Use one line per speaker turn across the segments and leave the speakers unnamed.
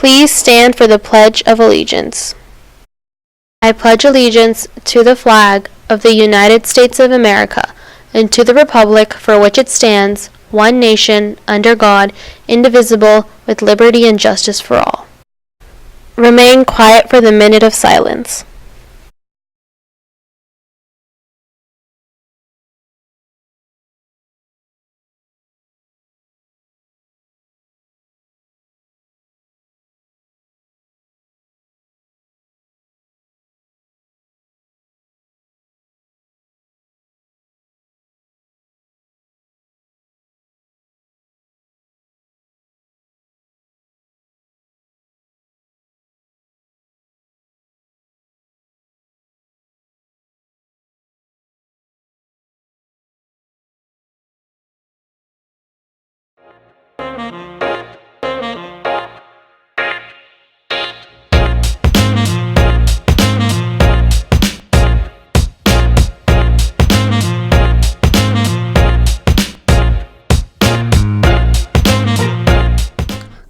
Please stand for the Pledge of Allegiance. I pledge allegiance to the flag of the United States of America and to the republic for which it stands, one nation, under God, indivisible, with liberty and justice for all. Remain quiet for the minute of silence.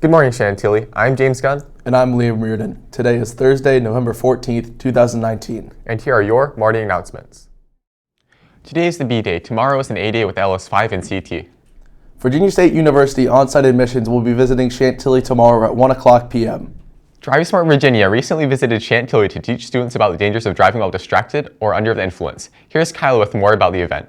Good morning, Chantilly. I'm James Gunn.
And I'm Liam Reardon. Today is Thursday, November 14th, 2019.
And here are your morning announcements. Today is the B day. Tomorrow is an A day with LS5 and CT.
Virginia State University on-site admissions will be visiting Chantilly tomorrow at 1 o'clock p.m.
Drive Smart Virginia recently visited Chantilly to teach students about the dangers of driving while distracted or under the influence. Here's Kyla with more about the event.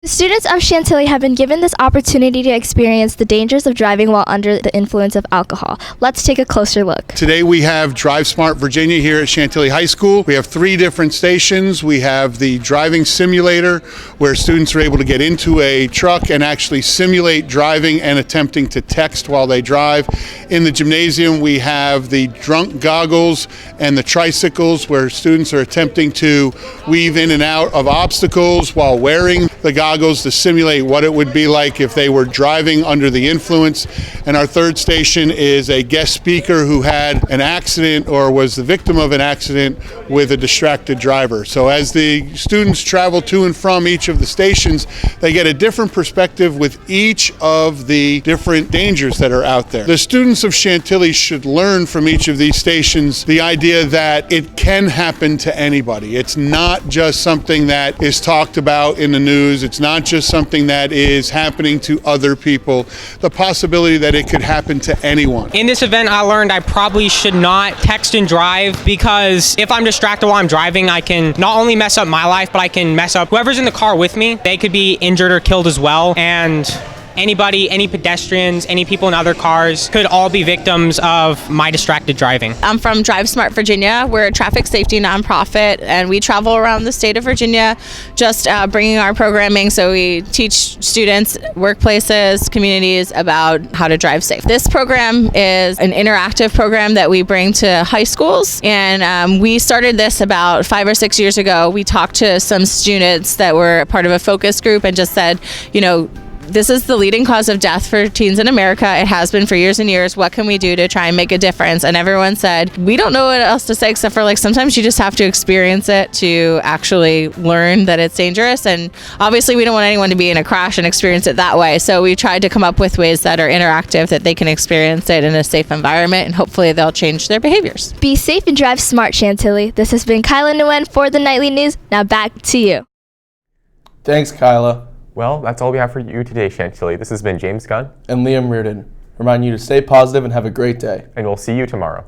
The students of Chantilly have been given this opportunity to experience the dangers of driving while under the influence of alcohol. Let's take a closer look.
Today we have Drive Smart Virginia here at Chantilly High School. We have 3 different stations. We have the driving simulator where students are able to get into a truck and actually simulate driving and attempting to text while they drive. In the gymnasium we have the drunk goggles and the tricycles where students are attempting to weave in and out of obstacles while wearing the goggles to simulate what it would be like if they were driving under the influence. And our 3rd station is a guest speaker who had an accident or was the victim of an accident with a distracted driver. So as the students travel to and from each of the stations, they get a different perspective with each of the different dangers that are out there. The students of Chantilly should learn from each of these stations the idea that it can happen to anybody. It's not just something that is talked about in the news. It's not just something that is happening to other people. The possibility that it could happen to anyone.
In this event, I learned I probably should not text and drive because if I'm distracted while I'm driving, I can not only mess up my life, but I can mess up whoever's in the car with me. They could be injured or killed as well. And anybody, any pedestrians, any people in other cars could all be victims of my distracted driving.
I'm from Drive Smart Virginia. We're a traffic safety nonprofit and we travel around the state of Virginia just bringing our programming. So we teach students, workplaces, communities about how to drive safe. This program is an interactive program that we bring to high schools, and we started this about 5 or 6 years ago. We talked to some students that were part of a focus group and just said, you know, this is the leading cause of death for teens in America. It has been for years and years. What can we do to try and make a difference? And everyone said, we don't know what else to say except for like sometimes you just have to experience it to actually learn that it's dangerous. And obviously we don't want anyone to be in a crash and experience it that way. So we tried to come up with ways that are interactive that they can experience it in a safe environment, and hopefully they'll change their behaviors.
Be safe and drive smart, Chantilly. This has been Kyla Nguyen for the Nightly News. Now back to you.
Thanks, Kyla.
Well, that's all we have for you today, Chantilly. This has been James Gunn
And Liam Reardon. Remind you to stay positive and have a great day.
and we'll see you tomorrow.